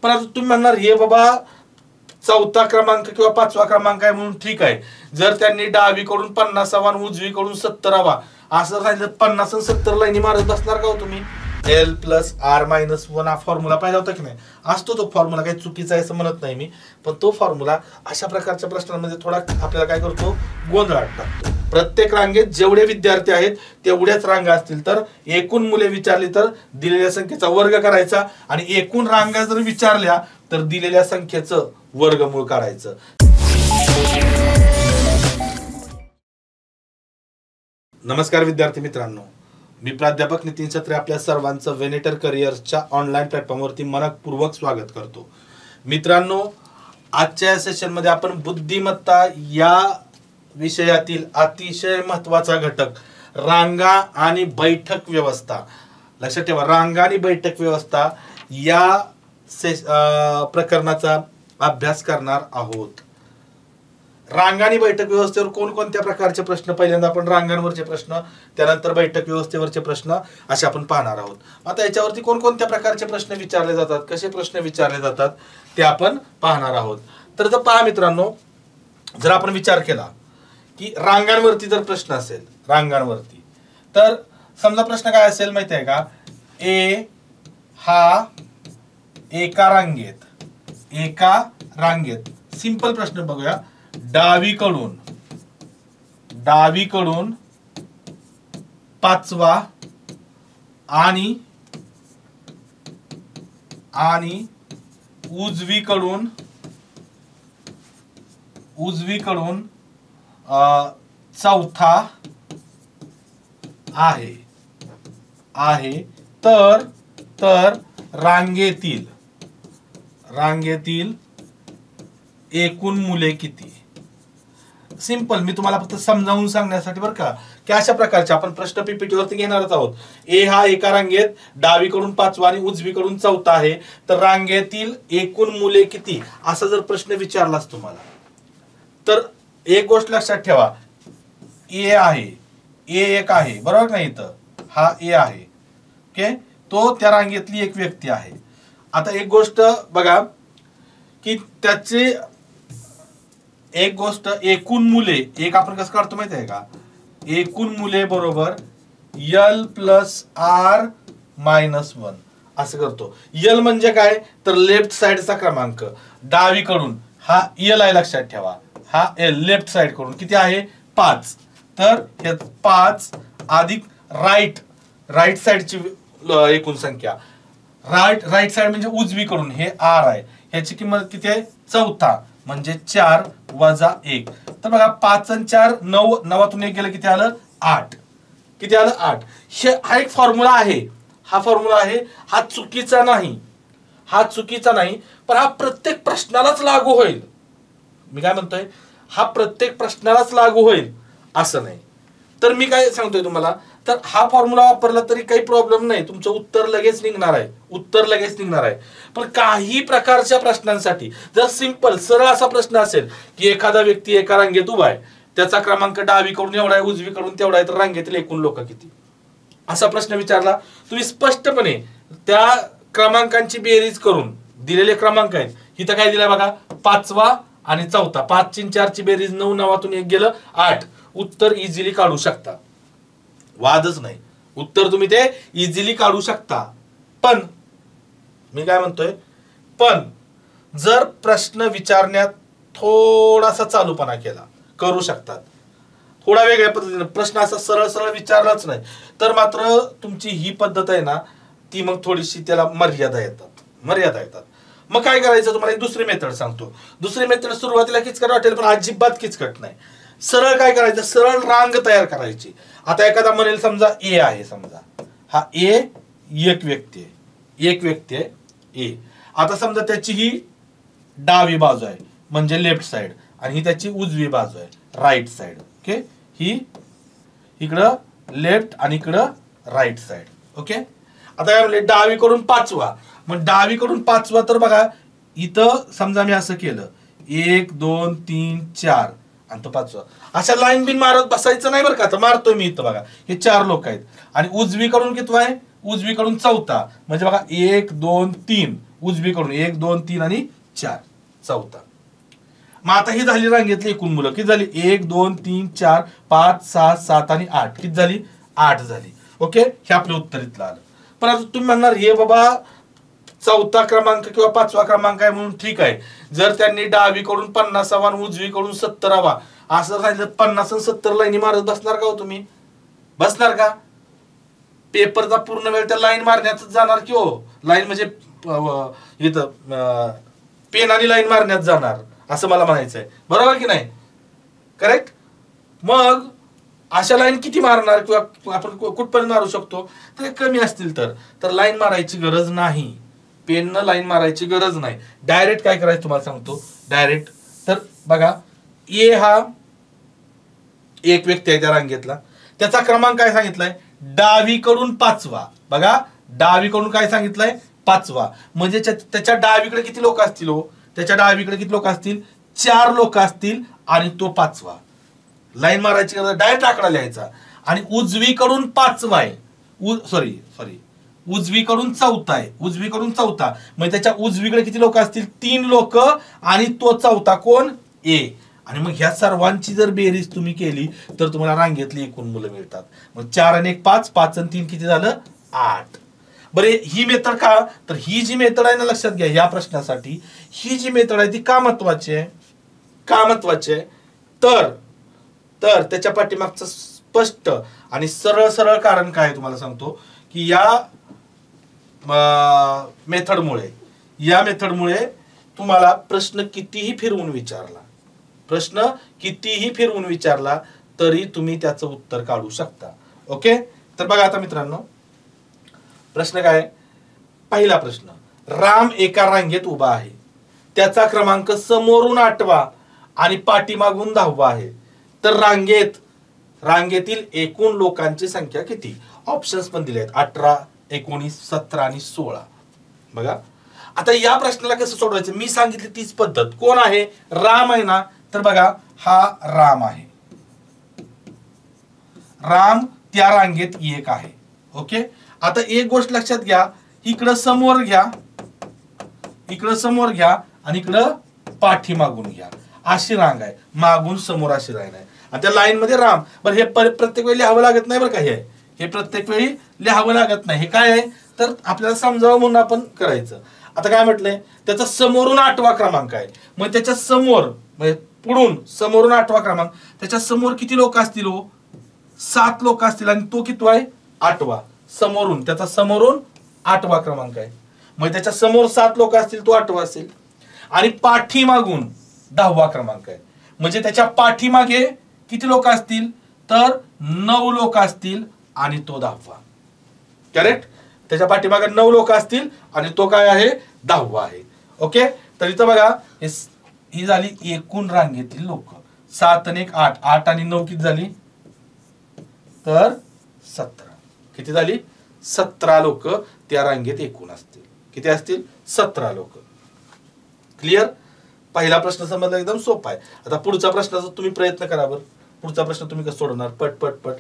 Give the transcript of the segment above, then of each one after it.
पण आता तुम्ही म्हणणार हे बाबा चौथा क्रमांक किंवा पाचवा क्रमांक आहे म्हणून ठीक आहे, जर त्यांनी डावीकडून 50 आणि उजवीकडून 70 असं सांगितलं 50 आणि 70 लाईनी मारत बसणार का हो तुम्ही? L + R - 1 हा फॉर्म्युला पाहिजे होता की नाही? असतो तो फॉर्म्युला, काही चुकीचा आहे असं म्हणत नाही मी, पण तो फॉर्म्युला अशा प्रकारच्या प्रश्नांमध्ये थोडा आपल्याला काय करतो, गोंधळात टाकतो. प्रत्येक रांगेत जेवढे विद्यार्थी आहेत तेवढ्याच रांगा असतील तर एकूण मुले विचारली तर दिलेल्या संख्येचा वर्ग करायचा आणि एकूण रांगा जर विचारल्या तर दिलेल्या संख्येचं वर्गमूळ काढायचं. नमस्कार विद्यार्थी मित्रांनो, मी प्राध्यापक नितीन छत्रे आपल्या सर्वांचं वेनेटर करिअर्सच्या ऑनलाईन प्लॅटफॉर्मवरती मनपूर्वक स्वागत करतो. मित्रांनो, आजच्या सेशनमध्ये आपण बुद्धिमत्ता या विषयातील अतिशय महत्त्वाचा घटक रांगा आणि बैठक व्यवस्था, लक्षात ठेवा, रांगा आणि बैठक व्यवस्था या प्रकरणाचा अभ्यास करणार आहोत. रांगा आणि बैठक व्यवस्थेवर कोणकोणत्या प्रकारचे प्रश्न, पहिल्यांदा आपण रांगांवरचे प्रश्न, त्यानंतर बैठक व्यवस्थेवरचे प्रश्न असे आपण पाहणार आहोत. आता याच्यावरती कोणकोणत्या प्रकारचे प्रश्न विचारले जातात, कसे प्रश्न विचारले जातात ते आपण पाहणार आहोत. तर पहा मित्रांनो, जर आपण विचार केला की रांगांवरती जर प्रश्न असेल, रांगांवरती तर समजा प्रश्न काय असेल माहिती आहे का, ए हा एका रांगेत सिंपल प्रश्न बघूया, डावीकडून 5वा आणि उजवीकडून 4था आहे तर रांगेतील एकूण मुले किती? सिंपल, मी तुम्हाला फक्त समजावून सांगण्यासाठी बरं का, की अशा प्रकारचे आपण प्रश्न पीपीटी वरती घेणारच आहोत. ए हा एका रांगेत डावीकडून 5वा आणि उजवीकडून 4था आहे तर रांगेतील एकूण मुले किती, असा जर प्रश्न विचारलाच तुम्हाला तर एक गोष्ट लक्षात ठेवा, ए एक आहे, बरोबर नाही, इथं हा ए आहे, ओके, तो त्या रांगेतली एक व्यक्ती आहे. आता एक गोष्ट बघा की त्याचे एक गोष्ट, एकूण मुले, एक आपण कसं काढतो माहिती आहे का, एकूण मुले बरोबर L + R - 1 असं करतो. L म्हणजे काय तर लेफ्ट साइडचा क्रमांक, डावीकडून हा L आहे, लक्षात ठेवा, हा L लेफ्ट साइड कडून किती आहे 5, तर हे 5 अधिक राईट साइडची एकूण संख्या, राईट साइड म्हणजे उजवीकडून हे R आहे, ह्याची किंमत किती आहे 4था म्हणजे 4 - 1. तर बघा 5 आणि 4 9, 9तून 1 गेलं किती आलं 8, किती आलं 8. हा एक फॉर्म्युला आहे, हा चुकीचा नाही, पण हा प्रत्येक प्रश्नालाच लागू होईल. मी काय म्हणतोय, हा प्रत्येक प्रश्नालाच लागू होईल असं नाही. तर मी काय सांगतोय तुम्हाला, तर हा फॉर्म्युला वापरला तरी काही प्रॉब्लेम नाही, तुमचं उत्तर लगेच निघणार आहे. पण काही प्रकारच्या प्रश्नांसाठी जर सिंपल सरळ असा प्रश्न असेल की एखादा व्यक्ती एका रांगेत उभा आहे, त्याचा क्रमांक डावीकडून एवढा आहे, उजवीकडून तेवढा आहे, तर रांगेतील एकूण लोक किती, असा प्रश्न विचारला, तुम्ही स्पष्टपणे त्या क्रमांकांची बेरीज करून, दिलेले क्रमांक आहेत, इथं काय दिलंय बघा 5वा आणि 4था, 5 ची 4 ची बेरीज 9, 9तून 1 गेलं 8, उत्तर इझिली काढू शकता, वादच नाही, उत्तर तुम्ही ते इझिली काढू शकता. पण मी काय म्हणतोय, पण जर प्रश्न विचारण्यात थोडासा चालूपणा केला, करू शकतात थोडा वेगळ्या पद्धतीने, प्रश्न असा सरळ विचारलाच नाही तर मात्र तुमची ही पद्धत आहे ना, ती मग थोडीशी त्याला मर्यादा येतात. मग काय करायचं, तुम्हाला एक दुसरी मेथड सांगतो. दुसरी मेथड सुरुवातीला किचकट वाटेल पण अजिबात किचकट नाही. सरळ काय करायचं, सरळ रांग तयार करायची. आता एखादा म्हणेल समजा ए आहे, समजा हा ए एक व्यक्ती आहे ए. आता समजा त्याची ही डावी बाजू आहे म्हणजे लेफ्ट साइड आणि ही त्याची उजवी बाजू आहे राईट साइड, ओके, ही इकडं लेफ्ट आणि इकडं राईट साइड, ओके. आता काय म्हणले डावीकडून 5वा, मग डावीकडून 5वा तर बघा इथं समजा मी असं केलं 1 2 3 4 आणि तो 5वा, अशा लाईन बिन मारत बसायचं नाही बरं का. तर मारतोय मी इथं बघा, हे 4 लोक आहेत आणि उजवीकडून कितवा आहे, उजवीकडून 4था म्हणजे बघा 1 2 3 उजवीकडून 1 2 3 आणि 4 चौथा. मग आता ही झाली रांगेतली एकूण मुलं. किती झाली? 1 2 3 4 5 6 7 आणि 8. किती झाली? 8 झाली. ओके, हे आपलं उत्तर इथलं आलं. पण आता तुम्ही म्हणणार हे बाबा चौथा क्रमांक किंवा पाचवा क्रमांक आहे म्हणून ठीक आहे. जर त्यांनी डावीकडून 50वा आणि उजवीकडून 70वा असं सांगितलं, 50 आणि 70 लाईनी मारत बसणार का हो तुम्ही? बसणार का? पेपरचा पूर्ण वेळ त्या लाईन मारण्यातच जाणार की हो. लाईन म्हणजे इथं पेन आणि लाईन मारण्यात जाणार असं मला म्हणायचं आहे. बरोबर की नाही? करेक्ट. मग अशा लाईन किती मारणार किंवा आपण कुठपर्यंत मारू शकतो? तर कमी असतील तर लाईन मारायची गरज नाही. पेननं लाईन मारायची गरज नाही. डायरेक्ट काय करायचं तुम्हाला सांगतो. डायरेक्ट तर बघा, ए हा एक व्यक्ती आहे त्या रांगेतला. त्याचा क्रमांक काय सांगितलाय? डावीकडून 5वा. बघा, डावीकडून काय सांगितलंय? 5वा. म्हणजे त्याच्या डावीकडे किती लोक असतील हो? त्याच्या डावीकडे किती लोक असतील? 4 लोक असतील आणि तो 5वा. लाईन मारायची गरज, डायरेक्ट आकडा लिहायचा. आणि उजवीकडून 5वा आहे. सॉरी उजवीकडून 4था आहे. उजवीकडून 4था म्हणजे त्याच्या उजवीकडे किती लोक असतील? 3 लोक आणि तो 4था कोण? ए. आणि मग ह्या सर्वांची जर बेरीज तुम्ही केली तर तुम्हाला रांगेतली एकूण मुलं मिळतात. मग 4 आणि 1 5, 5 आणि 3 किती झालं? 8. बरे, ही मेथड का? तर ही जी मेथड आहे ना, लक्षात घ्या या प्रश्नासाठी, ही जी मेथड आहे ती का महत्वाची आहे? का महत्वाची आहे? तर त्याच्या पाठीमागचं स्पष्ट आणि सरळ सरळ कारण काय तुम्हाला सांगतो की या मेथडमुळे तुम्हाला प्रश्न कितीही फिरवून विचारला तरी तुम्ही त्याचं उत्तर काढू शकता. ओके, तर बघा आता मित्रांनो, प्रश्न काय? पहिला प्रश्न, राम एका रांगेत उभा आहे. त्याचा क्रमांक समोरून 8वा आणि पाठीमागून 10वा आहे. तर रांगेतील एकूण लोकांची संख्या किती? ऑप्शन्स पण दिले आहेत, 18 19 17 आणि 16. बघा आता या प्रश्नाला कसं सोडवायचं? मी सांगितली तीच पद्धत. कोण आहे? राम आहे ना. तर बघा, हा राम आहे. राम त्या रांगेत एक आहे. ओके, आता एक गोष्ट लक्षात घ्या, इकडं समोर घ्या आणि इकडं पाठीमागून घ्या. अशी रांग आहे, मागून समोर अशी रांग आहे. आणि त्या लाईन मध्ये राम. बरं, हे प्रत्येक वेळी लिहावं लागत नाही बरं का. हे प्रत्येक वेळी लिहावं लागत नाही. हे काय आहे तर आपल्याला समजावं म्हणून आपण करायचं. आता काय म्हटलंय? त्याचा समोरून 8वा क्रमांक आहे. मग त्याच्या समोर म्हणजे पुढून समोरून 8वा क्रमांक, त्याच्या समोर किती लोक असतील हो? 7 लोक असतील. आणि तो किती आहे? 8वा. समोरून, त्याचा समोरून 8वा क्रमांक आहे. मग त्याच्या समोर 7 लोक असतील, तो 8वा असेल. आणि पाठीमागून 10वा क्रमांक आहे. म्हणजे त्याच्या पाठीमागे किती लोक असतील? तर 9 लोक असतील आणि तो 10वा. करेक्ट. त्याच्या पाठीमागे 9 लोक असतील आणि तो काय आहे? 10वा आहे. ओके, तर इथं बघा, ही झाली एकूण रांगेतील लोक. 7 आणि 1 8, 8 आणि 9 किती झाली? तर 17. किती झाली? 17 लोक त्या रांगेत एकूण असतील. किती असतील? 17 लोक. क्लिअर. पहिला प्रश्न समजला, एकदम सोपा आहे. आता पुढचा प्रश्नाचा तुम्ही प्रयत्न करा बरं. पुढचा प्रश्न तुम्ही कसं सोडवणार? पट पट पट.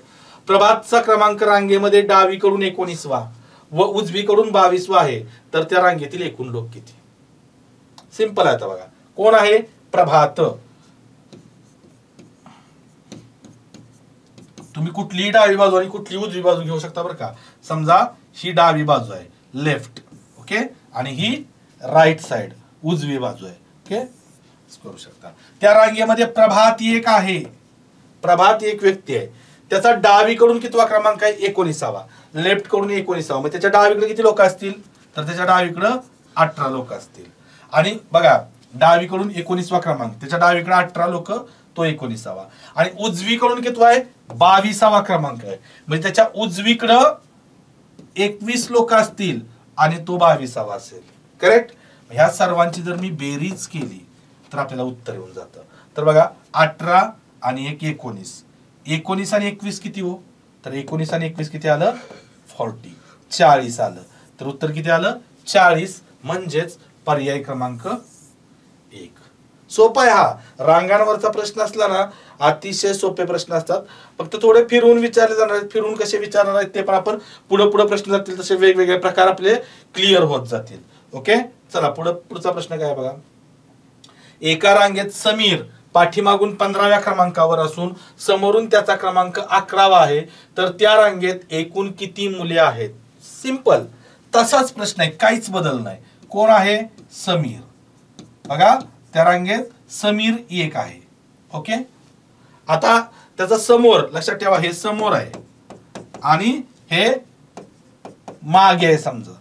प्रभातचा क्रमांक रांगेमध्ये डावीकडून 19वा व उजवीकडून 22वा आहे. तर त्या रांगेतील एकूण लोक किती? सिंपल आहे. आता बघा, कोण आहे? प्रभात. तुम्ही कुठलीही डावी बाजू आणि कुठली उजवी बाजू घेऊ शकता बरं का. समजा ही डावी बाजू आहे, लेफ्ट. ओके, आणि ही राईट साइड, उजवी बाजू आहे. ओके, करू शकता. त्या रांगेमध्ये प्रभात एक आहे. प्रभात एक व्यक्ती आहे. त्याचा डावीकडून कितवा क्रमांक आहे? 19वा. लेफ्ट कडून 19वा. मग त्याच्या डावीकडे किती लोक असतील? तर त्याच्या डावीकडे 18 लोक असतील. आणि बघा, डावीकडून 19वा क्रमांक, त्याच्या डावीकडे 18 लोक, तो 19वा. आणि उजवीकडून कितवा आहे? 22वा क्रमांक आहे. म्हणजे त्याच्या उजवीकडं 21 लोक असतील आणि तो 22वा असेल. करेक्ट. ह्या सर्वांची जर मी बेरीज केली तर आपल्याला उत्तर येऊन जातं. तर बघा, 18 आणि 1 19. 19 आणि 21 किती हो? तर 19 आणि 21 किती आलं? 40. 40 आलं. तर उत्तर किती आलं? 40. म्हणजेच पर्याय क्रमांक 1. सोपा आहे हा. रांगांवरचा प्रश्न असला ना, अतिशय सोपे प्रश्न असतात. फक्त थोडे फिरवून विचारले जाणार आहेत. फिरवून कसे विचारणार आहेत ते पण आपण पुढे प्रश्न जातील तसे वेगवेगळे प्रकार आपले क्लिअर होत जातील. ओके, चला पुढचा प्रश्न काय बघा. एका रांगेत समीर पाठीमागून 15व्या क्रमांकावर असून समोरून त्याचा क्रमांक 11वा आहे, तर त्या रांगेत एकूण किती मुले आहेत? सिंपल तसाच प्रश्न आहे, काहीच बदल नाही. कोण आहे? समीर. बघा त्या रांगेत समीर एक आहे. ओके, आता त्याचा समोर लक्षात ठेवा, हे समोर आहे आणि हे मागे आहे. समजा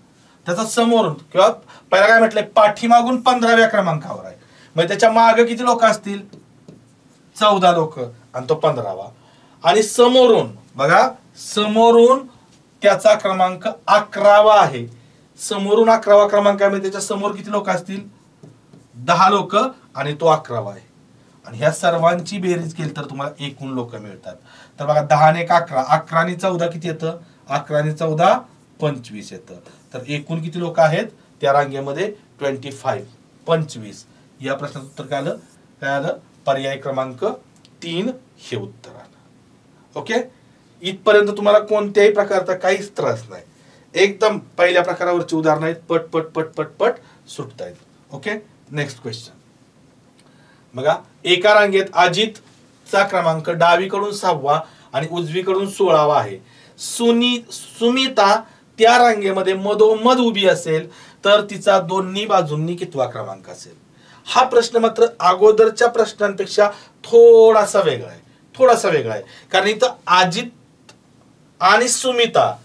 त्याचा समोरून किंवा पहिला काय म्हटलंय, पाठीमागून 15व्या क्रमांकावर आहे, मग त्याच्या मागे किती लोक असतील? 14 लोक आणि तो 15वा. आणि समोरून बघा, समोरून त्याचा क्रमांक 11वा आहे. समोरून 11वा क्रमांक आहे, त्याच्या समोर किती लोक असतील? 10 लोक आणि तो 11वा आहे. आणि ह्या सर्वांची बेरीज केली तर तुम्हाला एकूण लोक मिळतात. तर बघा 10 ने 11, 11 ने 14 किती येतं? 11 ने 14 25 येतं. तर एकूण किती लोक आहेत त्या रांगेमध्ये? 25. या प्रश्नाचं उत्तर काय आलं? काय आलं? पर्याय क्रमांक 3 हे उत्तर आलं. ओके, इथपर्यंत तुम्हाला कोणत्याही प्रकारचा काहीच त्रास नाही. एकदम पहिल्या प्रकारावरची उदाहरणं आहेत, पट पट पट पट पट सुटतायत. ओके, नेक्स्ट क्वेश्चन बघा. एका रांगेत अजितचा क्रमांक डावीकडून 6वा आणि उजवीकडून 16वा आहे. सुमिता त्या रांगेमध्ये मधोमध उभी असेल तर तिचा दोन्ही बाजूंनी कितवा क्रमांक असेल? हा प्रश्न मात्र अगोदरच्या प्रश्नांपेक्षा थोडासा वेगळा आहे. कारण इथं अजित आणि सुमिता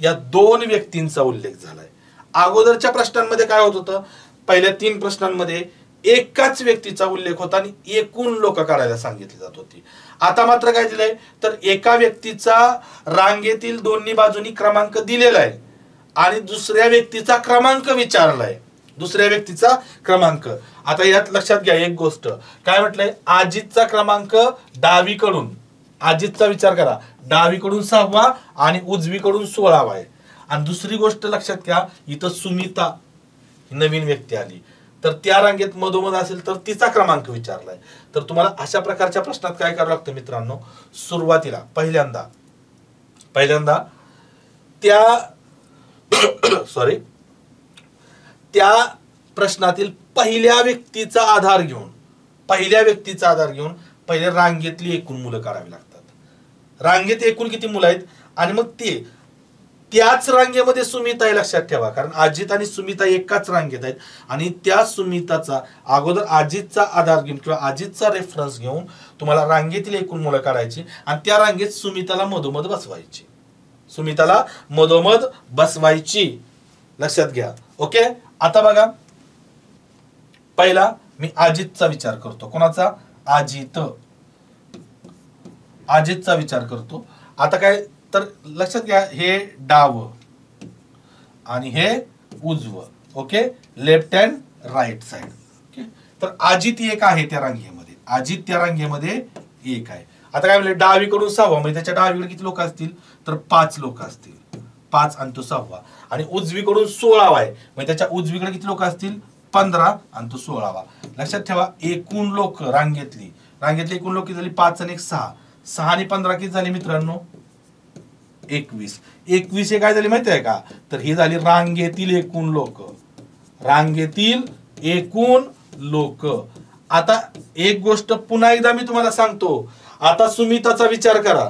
या दोन व्यक्तींचा उल्लेख झालाय. अगोदरच्या प्रश्नांमध्ये काय होत होतं? पहिल्या 3 प्रश्नांमध्ये एकाच व्यक्तीचा उल्लेख होता आणि एकूण लोक काढायला सांगितली जात होती. आता मात्र काय दिलंय, तर एका व्यक्तीचा रांगेतील दोन्ही बाजूनी क्रमांक दिलेला आहे आणि दुसऱ्या व्यक्तीचा क्रमांक विचारलाय. दुसऱ्या व्यक्तीचा क्रमांक. आता यात लक्षात घ्या एक गोष्ट, काय म्हटलंय? अजितचा क्रमांक डावीकडून, अजितचा विचार करा, डावीकडून 6वा आणि उजवीकडून 16वा आहे. आणि दुसरी गोष्ट लक्षात घ्या, इथं सुमिता नवीन व्यक्ती आली, तर त्या रांगेत मधोमध असेल तर तिचा क्रमांक विचारलाय. तर तुम्हाला अशा प्रकारच्या प्रश्नात काय करावं लागतं मित्रांनो? सुरुवातीला पहिल्यांदा त्या प्रश्नातील पहिल्या व्यक्तीचा आधार घेऊन पहिले रांगेतली एकूण मुलं काढावी लागतात. रांगेत एकूण किती मुलं आहेत आणि मग त्याच रांगेमध्ये सुमिता आहे, लक्षात ठेवा, कारण अजित आणि सुमिता एकाच रांगेत आहेत. आणि त्या सुमिताचा अगोदर अजितचा आधार घेऊन किंवा अजितचा रेफरन्स घेऊन तुम्हाला रांगेतील एकूण मुलं काढायची आणि त्या रांगेत सुमिताला मधोमध बसवायची. लक्षात घ्या. ओके, आता बघा, पहिला मी अजितचा विचार करतो. कोणाचा? अजितचा विचार करतो. आता काय, तर लक्षात घ्या, हे डाव आणि हे उजवं. Okay, left and right side. Okay, तर अजित एक आहे त्या रांगेमध्ये, एक आहे. आता काय म्हणले, डावीकडून 6वा, म्हणजे त्याच्या डावीकडे किती लोक असतील? तर 5 लोक असतील. 5 आणि तो 6वा. आणि उजवीकडून 16वा आहे, म्हणजे त्याच्या उजवीकडे किती लोक असतील? 15 आणि तो 16वा. लक्षात ठेवा, एकूण लोक रांगेतली एकूण लोक किती झाली? 5 आणि 6. 6 आणि 15 किती झाले मित्रांनो? 21. हे काय झाले माहिती आहे का? तर ही झाली रांगेतील एकूण लोक. आता एक गोष्ट पुन्हा एकदा मी तुम्हाला सांगतो. आता सुमिताचा विचार करा.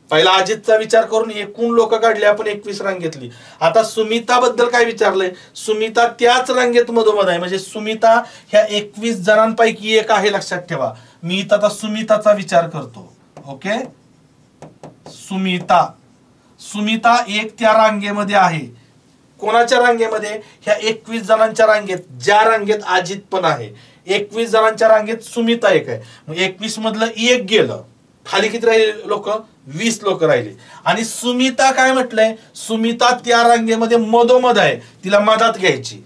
पहिला अजितचा विचार करून एकूण लोक काढले आपण 21 रांगेतली. आता सुमिता बद्दल काय विचारलंय? सुमिता त्याच रांगेत मधोमध आहे, म्हणजे सुमिता ह्या 21 जणांपैकी एक आहे. लक्षात ठेवा, मी इथं आता सुमिताचा विचार करतो. ओके, सुमिता एक त्या रांगेमध्ये आहे. कोणाच्या रांगेमध्ये? ह्या 21 जणांच्या रांगेत, ज्या रांगेत अजित पण आहे. 21 जणांच्या रांगेत सुमिता एक आहे. मग 21 मधलं एक गेलं, खाली किती राहिले लोक? 20 लोक राहिले. आणि सुमिता काय म्हटलंय? सुमिता त्या रांगेमध्ये मधोमध आहे, तिला मधात घ्यायची.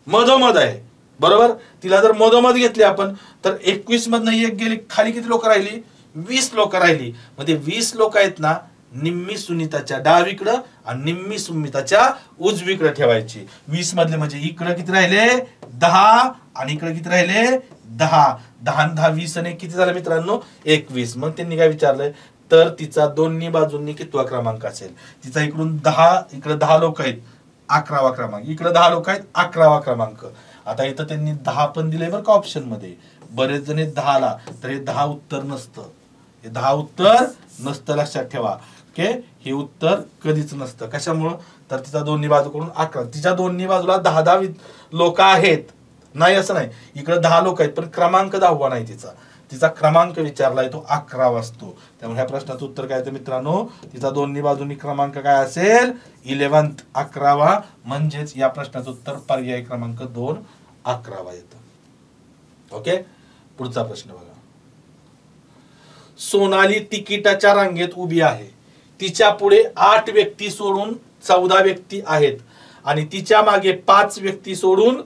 मधोमध आहे, बरोबर. तिला जर मधोमध घेतली आपण तर 21 मधनं एक गेली, खाली किती लोक राहिली? 20 लोक राहिली. मग ते 20 लोक आहेत ना, निम्मी सुनीताच्या डावीकडं आणि निम्मी सुमिताच्या उजवीकडे ठेवायची. 20 मधले म्हणजे इकडे किती राहिले? 10 आणि इकडे किती राहिले? 10. 10 10 20 आणि किती झालं मित्रांनो? 21. मग त्यांनी काय विचारलंय, तर तिचा दोन्ही बाजूंनी कितवा क्रमांक असेल? तिचा इकडून 10, इकडे 10 लोक आहेत, 11वा क्रमांक. इकडे 10 लोक आहेत, 11वा क्रमांक. आता इथं त्यांनी 10 पण दिले बरं का ऑप्शन मध्ये. बरेच जण 10ला, तर हे 10 उत्तर नसतं. हे 10 उत्तर नसतं, लक्षात ठेवा. ओके, हे उत्तर कधीच नसतं. कशामुळं? तर तिचा दोन्ही बाजूकडून 11, तिच्या दोन्ही बाजूला 10 लोक आहेत. नाही असं नाही, इकडे 10 लोक आहेत पण क्रमांक 10वा नाही तिचा. तिचा क्रमांक विचारलाय तो 11वा असतो. त्यामुळे ह्या प्रश्नाचं उत्तर काय तर मित्रांनो, तिचा दोन्ही बाजूनी क्रमांक काय असेल? 11th, 11वा. म्हणजेच या प्रश्नाचं उत्तर पर्याय क्रमांक 2 11वा येतं. ओके, पुढचा प्रश्न बघा. सोनाली तिकिटाच्या रांगेत उभी आहे. तिच्या पुढे 8 व्यक्ती सोडून 14 व्यक्ती आहेत आणि तिच्या मागे 5 व्यक्ती सोडून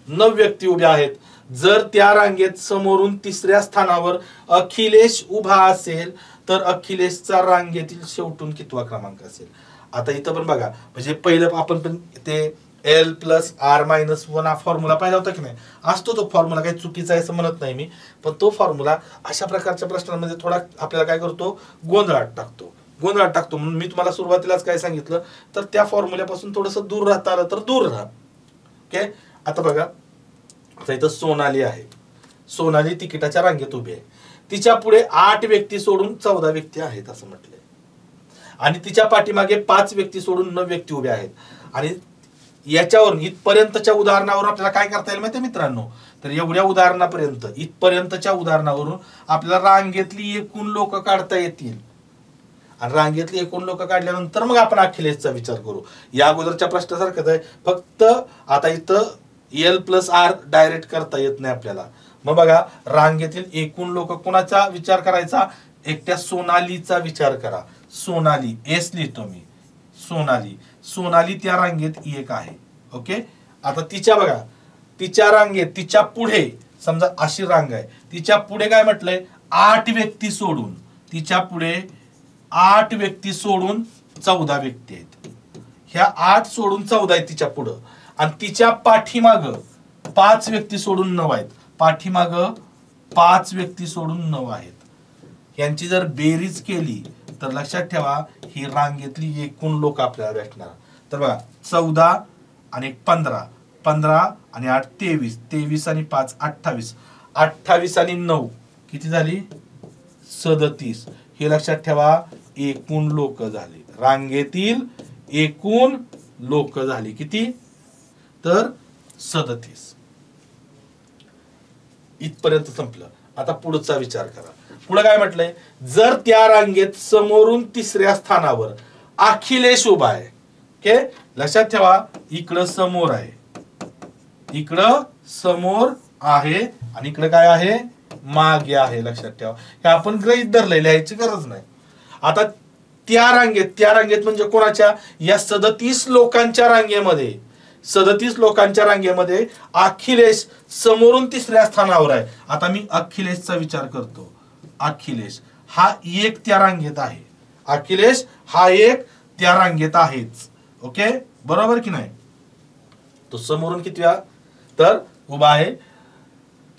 9 व्यक्ती उभ्या आहेत. जर त्या रांगेत समोरून 3ऱ्या स्थानावर अखिलेश उभा असेल तर अखिलेशचा रांगेतील शेवटून कितवा क्रमांक असेल? आता इथं पण बघा, म्हणजे पहिलं आपण पण ते L+R-1 हा फॉर्म्युला पाहिला होता की नाही? असतो तो फॉर्म्युला, काही चुकीचा आहे असं म्हणत नाही मी, पण तो फॉर्म्युला अशा प्रकारच्या प्रश्नांमध्ये थोडा आपल्याला काय करतो, गोंधळात टाकतो. म्हणून मी तुम्हाला सुरुवातीलाच काय सांगितलं, तर त्या फॉर्म्युल्यापासून थोडंसं दूर राहता आलं तर दूर राहा. ओके, आता बघा, आता इथं सोनाली आहे. सोनाली तिकिटाच्या रांगेत उभी आहे. तिच्या पुढे 8 व्यक्ती सोडून 14 व्यक्ती आहेत असं म्हटलंय आणि तिच्या पाठीमागे 5 व्यक्ती सोडून 9 व्यक्ती उभ्या आहेत. आणि याच्यावरून इथपर्यंतच्या उदाहरणावरून आपल्याला काय करता येईल माहिती मित्रांनो? तर एवढ्या उदाहरणापर्यंत, इथपर्यंतच्या उदाहरणावरून आपल्याला रांगेतली एकूण लोक काढता येतील. आणि रांगेतली एकूण लोक काढल्यानंतर मग आपण अखिलेशचा विचार करू. या अगोदरच्या प्रश्नासारखंच आहे, फक्त आता इथं L+R डायरेक्ट करता येत नाही आपल्याला. मग बघा, रांगेतील एकूण लोक कोणाचा विचार करायचा? एकट्या सोनालीचा विचार करा. सोनाली, एस लिहितो मी, सोनाली त्या रांगेत एक आहे. ओके, आता तिच्या बघा, तिच्या रांगेत, तिच्या पुढे समजा अशी रांग आहे, तिच्या पुढे काय म्हटलंय? 8 व्यक्ती सोडून, तिच्या पुढे 8 व्यक्ती सोडून 14 व्यक्ती आहेत. ह्या 8 सोडून 14 आहेत तिच्या पुढं. आणि तिच्या पाठीमाग 5 व्यक्ती सोडून 9 आहेत. पाठीमाग 5 व्यक्ती सोडून 9 आहेत. यांची जर बेरीज केली तर लक्षात ठेवा, ही रांगेतली एकूण लोक आपल्याला भेटणार. तर बघा, 14 आणि 15, 15 आणि 8 23, 23 आणि 5 28, 28 आणि 9 किती झाली? 37. हे लक्षात ठेवा, एकूण लोक झाले. रांगेतील एकूण लोक झाली किती? तर 37. इथपर्यंत संपलं. आता पुढचा विचार करा. पुढे काय म्हटलंय? जर त्या रांगेत समोरून 3ऱ्या स्थानावर अखिलेश उभा आहे. ओके, लक्षात ठेवा, इकडं समोर आहे, इकडं समोर आहे आणि इकडं काय आहे? मागे आहे. लक्षात ठेवा, हे आपण गृहीत धरले, लिहायची गरज नाही. आता त्या रांगेत म्हणजे कोणाच्या? या 37 लोकांच्या रांगेमध्ये, 37 लोकांच्या रांगेमध्ये अखिलेश समोरून 3ऱ्या स्थानावर आहे. आता मी अखिलेशचा विचार करतो. अखिलेश हा एक त्या रांगेत आहे. अखिलेश हा एक त्या रांगेत आहेच. ओके, बरोबर की नाही? तो समोरून कितव्या? तर उभा आहे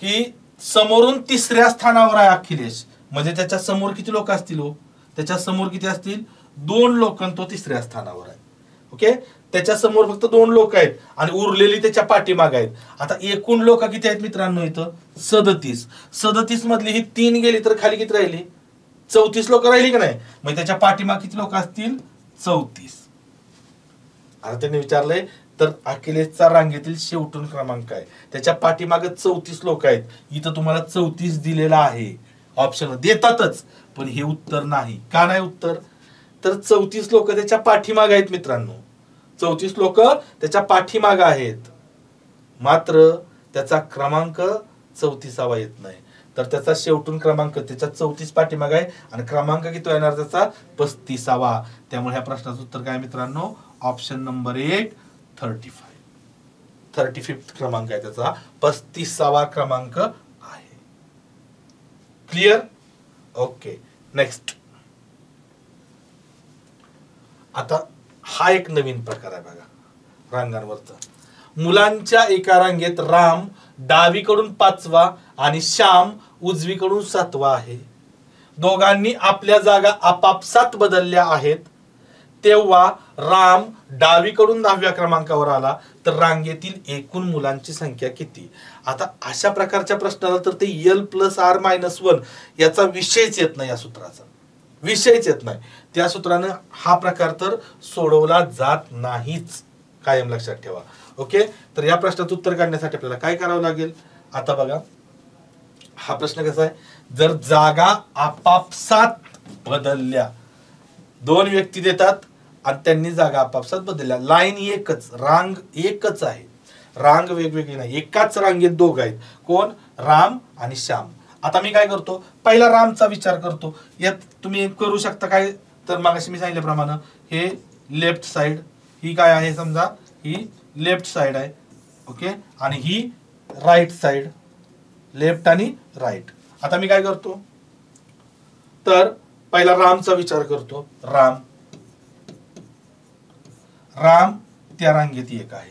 की समोरून 3ऱ्या स्थानावर आहे अखिलेश. म्हणजे त्याच्या समोर किती लोक असतील? त्याच्या समोर किती असतील? 2 लोक, तो 3ऱ्या स्थानावर आहे. ओके, त्याच्या समोर फक्त 2 लोक आहेत आणि उरलेली त्याच्या पाठीमाग आहेत. आता एकूण लोक किती आहेत मित्रांनो? इथं 37. 37 मधली ही 3 गेली तर खाली किती राहिली? 34 लोक राहिली की नाही? मग त्याच्या पाठीमाग किती लोक असतील? 34. आता त्यांनी विचारलंय, तर अखिलेशचा रांगेतील शेवटून क्रमांक आहे, त्याच्या पाठीमागे 34 लोक आहेत. इथं तुम्हाला 34 दिलेला आहे. ऑप्शन देतातच, पण हे उत्तर नाही. का नाही उत्तर? तर 34 लोक त्याच्या पाठीमाग आहेत मित्रांनो. 34 लोक त्याच्या पाठीमाग आहेत, मात्र त्याचा क्रमांक 34वा येत नाही. तर त्याचा शेवटून क्रमांक त्याच्या 34 पाठीमाग आहे आणि क्रमांक किती येणार त्याचा? 35वा. त्यामुळे ह्या प्रश्नाचं उत्तर काय मित्रांनो? ऑप्शन नंबर 1 35 क्रमांक आहे त्याचा, 35वा क्रमांक आहे. क्लिअर? Okay, next. आता हा एक नवीन प्रकार आहे बघा रांगांवरचा. मुलांच्या एका रांगेत राम डावीकडून 5वा आणि श्याम उजवीकडून 7वा आहे. दोघांनी आपल्या जागा आपापसात बदलल्या आहेत. तेव्हा राम डावीकडून 10व्या क्रमांकावर आला तर रांगेतील एकूण मुलांची संख्या किती. आता अशा प्रकारच्या प्रश्नाला तर ते L+R-1 याचा विषयच येत नाही, या सूत्राचा विषयच येत नाही. त्या सूत्रानं हा प्रकार तर सोडवला जात नाहीच, कायम लक्षात ठेवा. ओके, तर या प्रश्नाचं उत्तर काढण्यासाठी आपल्याला काय करावं लागेल. आता बघा हा प्रश्न कसा आहे, जर जागा आपापसात बदलल्या, दोन व्यक्ती देतात आणि त्यांनी जागा आपापसात बदलल्या, लाईन एकच, रांग एकच आहे, रांग वेगवेगळी नाही, एकाच रांगेत दोघ आहेत, कोण, राम आणि श्याम. आता मी काय करतो, पहिला रामचा विचार करतो. यात तुम्ही करू शकता काय, तर मागाशी मी सांगितल्याप्रमाणे हे लेफ्ट साइड, ही काय आहे समजा, ही लेफ्ट साइड आहे. ओके, आणि ही राईट साइड, लेफ्ट आणि राईट. आता मी काय करतो, तर पहिला रामचा विचार करतो. राम त्या रांगेत एक आहे,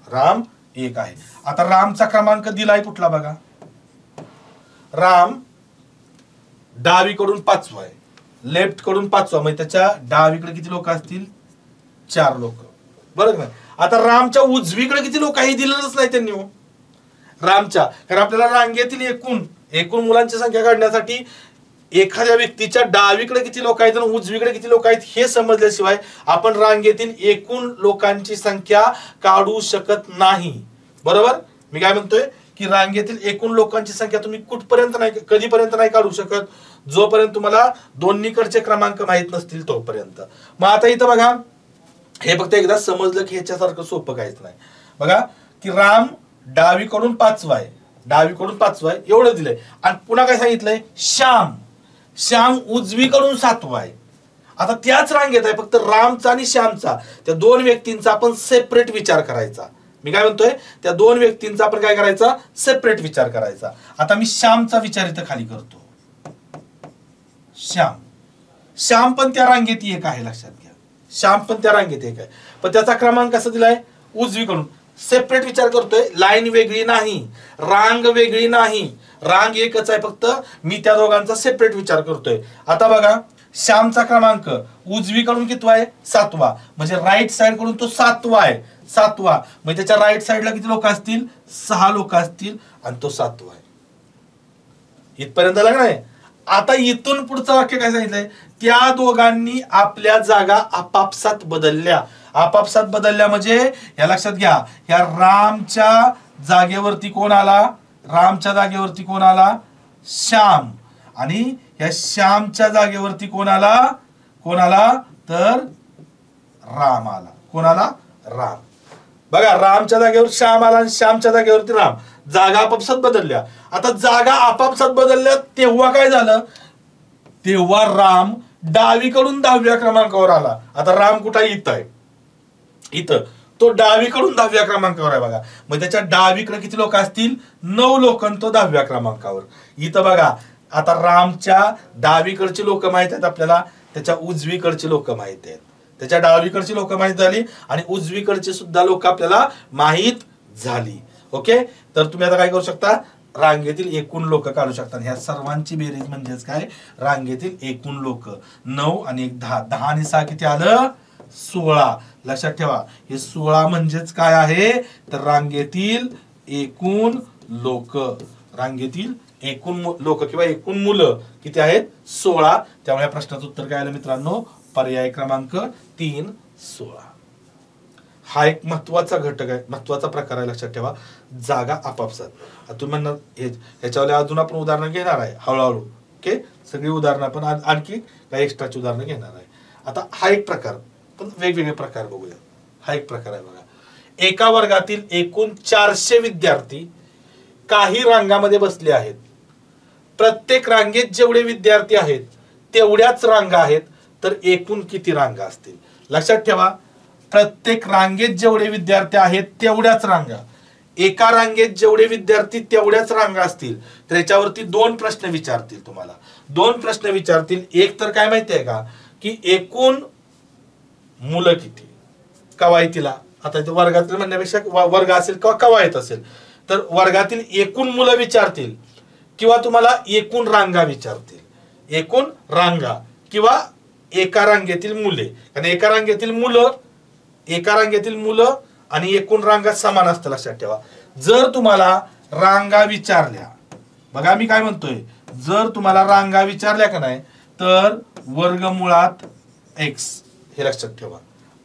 राम एक आहे. आता रामचा क्रमांक दिलाय कुठला बघा, राम डावीकडून 5वा आहे, लेफ्ट कडून 5वा, म्हणजे त्याच्या डावीकडे किती लोक असतील, 4 लोक, बरोबर ना. आता रामच्या उजवीकडे किती लोक आहे दिलेलंच नाही त्यांनी, रामच्या, कारण आपल्याला रांगेतील एकूण मुलांची संख्या काढण्यासाठी एखाद्या व्यक्तीच्या डावीकडे किती लोक आहेत आणि उजवीकडे किती लोक आहेत हे समजल्याशिवाय आपण रांगेतील एकूण लोकांची संख्या काढू शकत नाही. बरोबर, मी काय म्हणतोय की रांगेतील एकूण लोकांची संख्या तुम्ही कुठपर्यंत नाही, कधीपर्यंत नाही काढू शकत, जोपर्यंत तुम्हाला दोन्हीकडचे क्रमांक माहित नसतील तोपर्यंत. मग आता इथं बघा, हे फक्त एकदा समजलं की ह्याच्यासारखं सोपं काहीच नाही. बघा की राम डावीकडून 5वा आहे, डावीकडून 5वा आहे एवढं दिलंय, आणि पुन्हा काय सांगितलंय, श्याम उजवीकडून 7वा आहे. आता त्याच रांगेत आहे, फक्त रामचा आणि श्यामचा, त्या दोन व्यक्तींचा आपण सेपरेट विचार करायचा. मी काय म्हणतोय, त्या दोन व्यक्तींचा आपण काय करायचा, सेपरेट विचार करायचा. आता मी श्यामचा विचार इथं खाली करतो. श्याम पण त्या रांगेत एक आहे, लक्षात घ्या, श्याम पण त्या रांगेत एक आहे, पण त्याचा क्रमांक कसा दिलाय, उजवीकडून. सेपरेट विचार करतोय, लाईन वेगळी नाही, रांग वेगळी नाही, रांग एकच आहे, फक्त मी त्या दोघांचा सेपरेट विचार करतोय. आता बघा श्यामचा क्रमांक उजवीकडून कितवा आहे, 7वा, म्हणजे राईट साइड कडून तो 7वा आहे, 7वा, म्हणजे त्याच्या राईट साइडला किती लोक असतील, 6 लोक असतील, आणि तो 7वा आहे. इथपर्यंत आलं नाही. आता इथून पुढचं वाक्य काय सांगितलंय, त्या दोघांनी आपल्या जागा आपापसात बदलल्या. आपापसात बदलल्या म्हणजे या लक्षात घ्या, या रामच्या जागेवरती कोण आला, रामच्या जागेवरती कोण आला, श्याम, आणि या श्यामच्या जागेवरती कोण आला तर राम आला. कोण आला, राम. बघा रामच्या जागेवर श्याम आला आणि श्यामच्या जागेवरती राम, जागा आपापसात बदलल्या. आता जागा आपापसात बदलल्या तेव्हा काय झालं, तेव्हा राम डावीकडून 10व्या क्रमांकावर आला. आता राम कुठे इथं आहे, इथं, तो डावीकडून 10व्या क्रमांकावर आहे. बघा मग त्याच्या डावीकडे किती लोक असतील, 9 लोक, तो 10व्या क्रमांकावर. इथं बघा आता रामच्या डावीकडची लोक माहित आहेत आपल्याला, त्याच्या उजवीकडची लोक माहित आहेत, त्याच्या डावीकडची लोक माहित झाली आणि उजवीकडची सुद्धा लोक आपल्याला माहित झाली. ओके, तर तुम्ही आता काय करू शकता, रांगेतील एकूण लोक काढू शकता. ह्या सर्वांची बेरीज म्हणजेच काय, रांगेतील एकूण लोक. 9 आणि 1 10, 10 आणि 6 किती आलं, 16. लक्षात ठेवा, हे 16 म्हणजेच काय आहे, तर रांगेतील एकूण लोक, रांगेतील एकूण लोक किंवा एकूण मुलं किती आहेत, 16. त्यामुळे या प्रश्नाचं उत्तर काय आलं मित्रांनो, पर्याय क्रमांक 3 16. हा एक महत्वाचा घटक आहे, महत्वाचा प्रकार आहे, लक्षात ठेवा, जागा आपापसात. तुम्ही म्हणणार ह्याच्यावर अजून आपण उदाहरणं घेणार आहे हळूहळू. ओके, सगळी उदाहरणं आपण आणखी काही एक्स्ट्राची उदाहरणं घेणार आहे. आता हा एक प्रकार, पण वेगवेगळे प्रकार बघूया. हा एक प्रकार आहे बघा, एका वर्गातील एकूण 400 विद्यार्थी काही रांगामध्ये बसले आहेत. प्रत्येक रांगेत जेवढे विद्यार्थी आहेत तेवढ्याच रांगा आहेत, तर एकूण किती रांगा असतील. लक्षात ठेवा, प्रत्येक रांगेत जेवढे विद्यार्थी आहेत तेवढ्याच रांगा, एका रांगेत जेवढे विद्यार्थी तेवढ्याच रांगा असतील. तर याच्यावरती 2 प्रश्न विचारतील तुम्हाला, 2 प्रश्न विचारतील. एक तर काय माहिती आहे का, की एकूण मुलं किती कवायतीला, आता इथे वर्गातील म्हणण्यापेक्षा वर्ग असेल किंवा कवायत असेल, तर वर्गातील एकूण मुलं विचारतील, किंवा तुम्हाला एकूण रांगा विचारतील, एकूण रांगा किंवा एका रांगेतील मुले, कारण एका रांगेतील मुलं आणि एकूण रांगा समान असतं, लक्षात ठेवा. जर तुम्हाला रांगा विचारल्या, बघा मी काय म्हणतोय, जर तुम्हाला रांगा विचारल्या का नाही तर वर्गमुळात x, हे लक्षात ठेवा.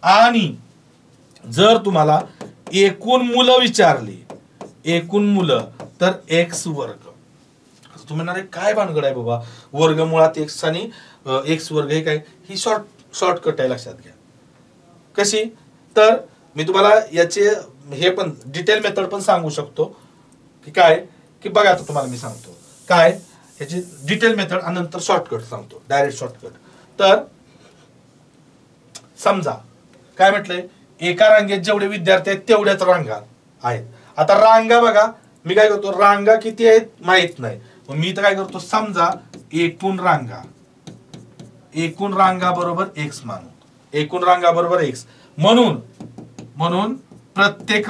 आणि जर तुम्हाला एकूण मुलं विचारली, एकूण मुलं, तर x वर्ग. तुम्ही म्हणणार काय भानगड आहे बाबा, वर्गमुळात x आणि x वर्ग हे काय, ही शॉर्टकट आहे, लक्षात घ्या. कशी, तर मी तुम्हाला याचे हे पण डिटेल मेथड पण सांगू शकतो की काय, की बघा आता तुम्हाला मी सांगतो काय याची डिटेल मेथड आणि नंतर शॉर्टकट सांगतो, डायरेक्ट शॉर्टकट. तर समजा काय म्हटलंय, एका रांगेत जेवढे विद्यार्थी आहेत तेवढ्याच रांगा आहेत. आता रांगा बघा, मी काय करतो, रांगा किती आहेत माहित नाही, मग मी तर काय करतो, समजा एकूण रांगा बरोबर x मानू, एकूण रांगा बरोबर x. म्हणून प्रत्येक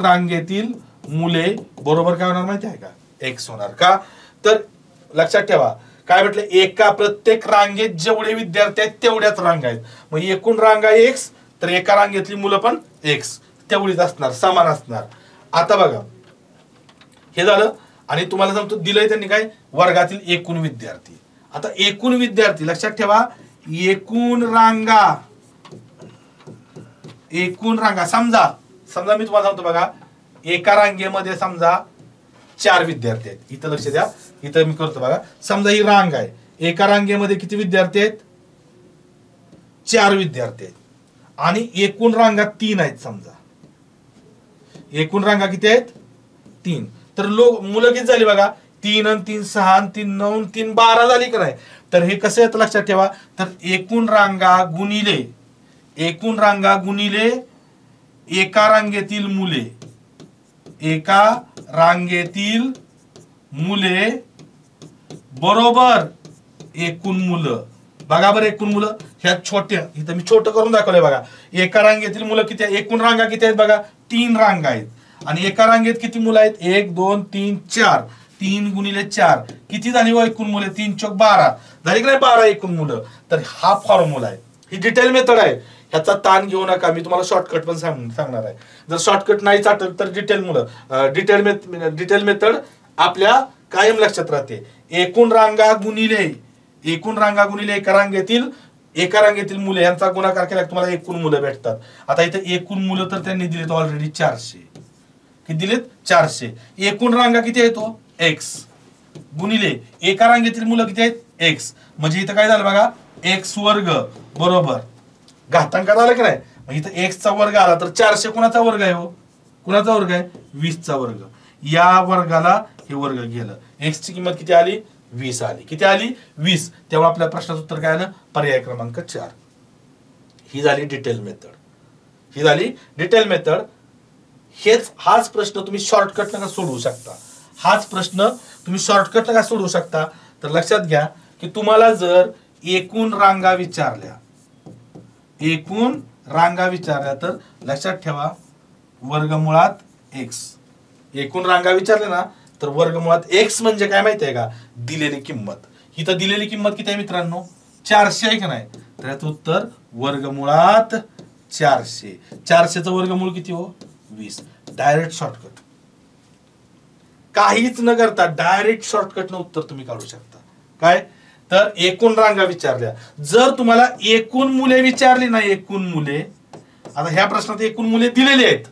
रांगेतील मुले बरोबर काय होणार माहिती आहे का, x होणार. का, तर लक्षात ठेवा काय म्हटलं, एका प्रत्येक रांगेत जेवढे विद्यार्थी आहेत तेवढ्याच रांगा आहेत. मग एकूण रांगा x, तर एका रांगेतली मुलं पण x तेवढीच असणार, समान असणार. आता बघा हे झालं. आणि तुम्हाला सांगतो दिलंय त्यांनी काय, वर्गातील एकूण विद्यार्थी. आता एकूण विद्यार्थी लक्षात ठेवा, एकूण रांगा समजा मी तुम्हाला सांगतो बघा, एका रांगेमध्ये समजा 4 विद्यार्थी आहेत. इथं लक्ष द्या, इथं मी करतो बघा, समजा ही रांग आहे, एका रांगेमध्ये किती विद्यार्थी आहेत, 4 विद्यार्थी आहेत. आणि एकूण रांगा 3 आहेत. समजा एकूण रांगा किती आहेत, 3. तर मुलं किती झाली बघा, 3 आणि 3 6 आणि 3 9 आणि 3 12 झाली का नाही. तर हे कसं येतं लक्षात ठेवा, तर एकूण रांगा गुणिले एका रांगेतील मुले बरोबर एकूण मुलं. बघा बरं, एकूण मुलं ह्या छोट्या, इथं मी छोटं करून दाखवलंय बघा. एका रांगेतील मुलं किती आहे, एकूण रांगा किती आहेत बघा, 3 रांगा आहेत. आणि एका रांगेत किती मुलं आहेत, 1 2 3 4, 3 गुणिले 4 किती झाली व एकूण मुलं, 3 चौक 12 झाली की नाही, 12 एकूण मुलं. तर हा फॉर्म्युला आहे, ही डिटेल मेथड आहे, ह्याचा ताण घेऊ नका. मी तुम्हाला शॉर्टकट पण सांगणार आहे. जर शॉर्टकट नाही चाटल तर डिटेल मेथड आपल्या कायम लक्षात राहते. एकूण रांगा गुणिले एका रांगेतील मुले यांचा गुणाकार केला तुम्हाला एकूण मुलं भेटतात. आता इथे एकूण मुलं तर त्यांनी दिलेत ऑलरेडी 400. किती दिलेत, 400. एकूण रांगा किती आहेत तो, x गुणिले एका रांगेतील मुलं किती आहेत, x. म्हणजे इथं काय झालं बघा, x वर्ग बरोबर घातांकात आलं की नाही, मग इथं x चा वर्ग आला तर 400 कुणाचा वर्ग आहे, हो कुणाचा वर्ग आहे, 20 चा वर्ग. या वर्गाला हे वर्ग गेलं, x ची किंमत किती आली, 20 आली. किती आली, 20. तेव्हा आपल्या प्रश्नाचं उत्तर काय आलं, पर्याय क्रमांक 4. ही झाली डिटेल मेथड. हाच प्रश्न तुम्ही शॉर्टकट नका सोडवू शकता. तर लक्षात घ्या की तुम्हाला जर एकूण रांगा विचारल्या तर लक्षात ठेवा वर्गमुळात x. एकूण रांगा विचारल्या ना तर वर्गमुळात x म्हणजे काय माहिती आहे का, दिलेली किंमत. इथं दिलेली किंमत किती आहे मित्रांनो, 400 आहे का नाही. तर याचं उत्तर वर्गमुळात 400. 400चं वर्गमूळ किती हो, 20. डायरेक्ट शॉर्टकट, काहीच न करता डायरेक्ट शॉर्टकट न उत्तर तुम्ही काढू शकता. काय, तर एकूण रांगा विचारल्या. जर तुम्हाला एकूण मुले विचारली ना, आता ह्या प्रश्नात एकूण मुले दिलेली आहेत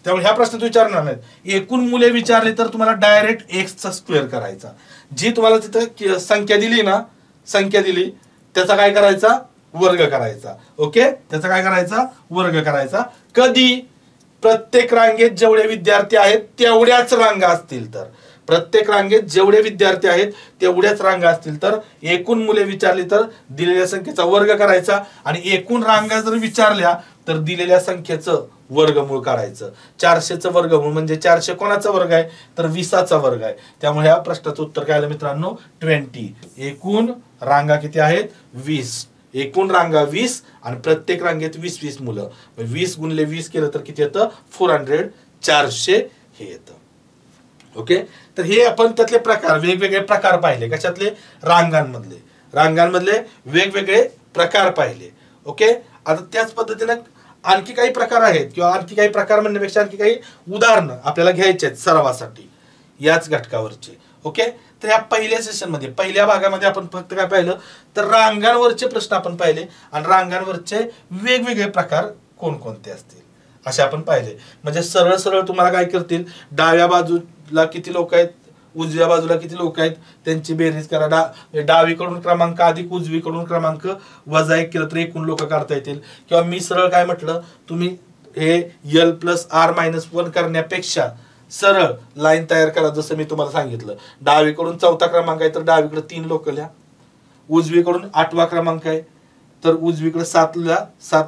त्यामुळे ह्या प्रश्नात विचारणार नाहीत. एकूण मुले विचारले तर तुम्हाला डायरेक्ट x चा स्क्वेअर करायचा. जी तुम्हाला तिथं संख्या दिली त्याचा काय करायचा, वर्ग करायचा. ओके, त्याचा काय करायचा, वर्ग करायचा. कधी, प्रत्येक रांगेत जेवढे विद्यार्थी आहेत तेवढ्याच रांगा असतील तर, प्रत्येक रांगेत जेवढे विद्यार्थी आहेत तेवढ्याच रांगा असतील तर एकूण मुले विचारली तर दिलेल्या संख्येचा वर्ग करायचा. आणि एकूण रांगा जर विचारल्या तर दिलेल्या संख्येचं वर्गमूळ काढायचं. 400चं वर्गमूळ म्हणजे 400 कोणाचा वर्ग आहे, तर 20चा वर्ग आहे. त्यामुळे या प्रश्नाचं उत्तर काय आलं मित्रांनो, 20. एकूण रांगा किती आहेत, 20. एकूण रांगा 20 आणि प्रत्येक रांगेत 20 मुलं. 20 गुणिले 20 केलं तर किती येतं, 400 हे येतं. ओके, तर हे आपण त्यातले प्रकार, वेगवेगळे प्रकार पाहिले. कशातले? रांगांमधले वेगवेगळे प्रकार पाहिले. ओके, आता त्याच पद्धतीनं आणखी काही प्रकार आहेत, किंवा आणखी काही प्रकार म्हणण्यापेक्षा आणखी काही उदाहरणं आपल्याला घ्यायचे आहेत सरावासाठी याच घटकावरचे. ओके, तर या पहिल्या सेशनमध्ये, पहिल्या भागामध्ये आपण फक्त काय पाहिलं तर रांगांवरचे प्रश्न आपण पाहिले, आणि रांगांवरचे वेगवेगळे प्रकार कोणकोणते असतील असे आपण पाहिले. म्हणजे सरळ सरळ तुम्हाला काय करतील, डाव्या बाजूला किती लोक आहेत, उजव्या बाजूला किती लोक आहेत त्यांची बेरीज करा. डावीकडून क्रमांक अधिक उजवीकडून क्रमांक वजा 1 केलं तर एकूण लोक काढता येतील. किंवा मी सरळ काय म्हटलं, तुम्ही हे L+R-1 करण्यापेक्षा सरळ लाईन तयार करा. जसं मी तुम्हाला सांगितलं, डावीकडून 4था क्रमांक आहे तर डावीकडे 3 लोक लिहा, उजवीकडून 8वा क्रमांक आहे तर उजवीकडे 7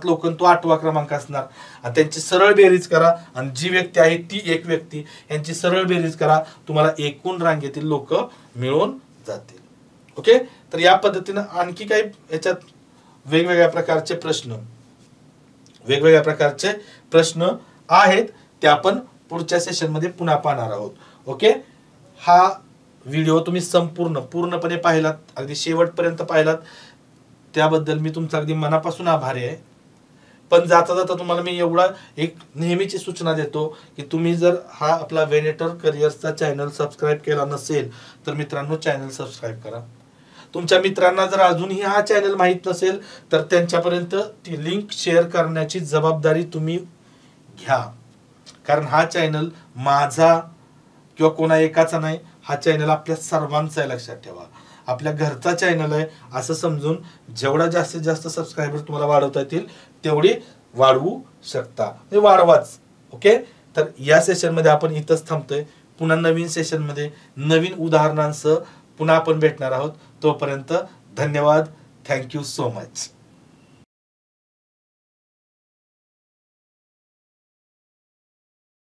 लोक, तो 8वा क्रमांक असणार. आणि त्यांची सरळ बेरीज करा, आणि जी व्यक्ती आहे ती एक व्यक्ती, यांची सरळ बेरीज करा, तुम्हाला एकूण रांगेतील लोक मिळून जातील. ओके, तर या पद्धतीनं आणखी काही याच्यात वेगवेगळ्या प्रकारचे प्रश्न आहेत, ते आपण पुढच्या सेशनमध्ये पुन्हा पाहणार आहोत. ओके, हा व्हिडिओ तुम्ही पूर्णपणे पाहिलात, अगदी शेवटपर्यंत पाहिलात, त्याबद्दल मी तुमचा अगदी मनापासून आभारी आहे. पण जाता जाता तुम्हाला मी एवढा एक नेहमीची सूचना देतो की तुम्ही जर हा आपला वेनेटर करिअर्सचा चॅनल सबस्क्राईब केला नसेल तर मित्रांनो चॅनल सबस्क्राईब करा. तुमच्या मित्रांना जर अजूनही हा चॅनल माहीत नसेल तर त्यांच्यापर्यंत ती लिंक शेअर करण्याची जबाबदारी तुम्ही घ्या. कारण हा चॅनल माझा किंवा कोणा एकाचा नाही, हा चॅनल आपल्या सर्वांचा आहे, लक्षात ठेवा. आपल्या घरचा चॅनल आहे असं समजून जेवढा जास्तीत जास्त सबस्क्रायबर तुम्हाला वाढवता येतील तेवढी वाढवू शकता, वाढवाच. ओके, तर या सेशनमध्ये आपण इथंच थांबतोय. पुन्हा नवीन सेशनमध्ये नवीन उदाहरणांसह पुन्हा आपण भेटणार आहोत. तोपर्यंत धन्यवाद. Thank you so much.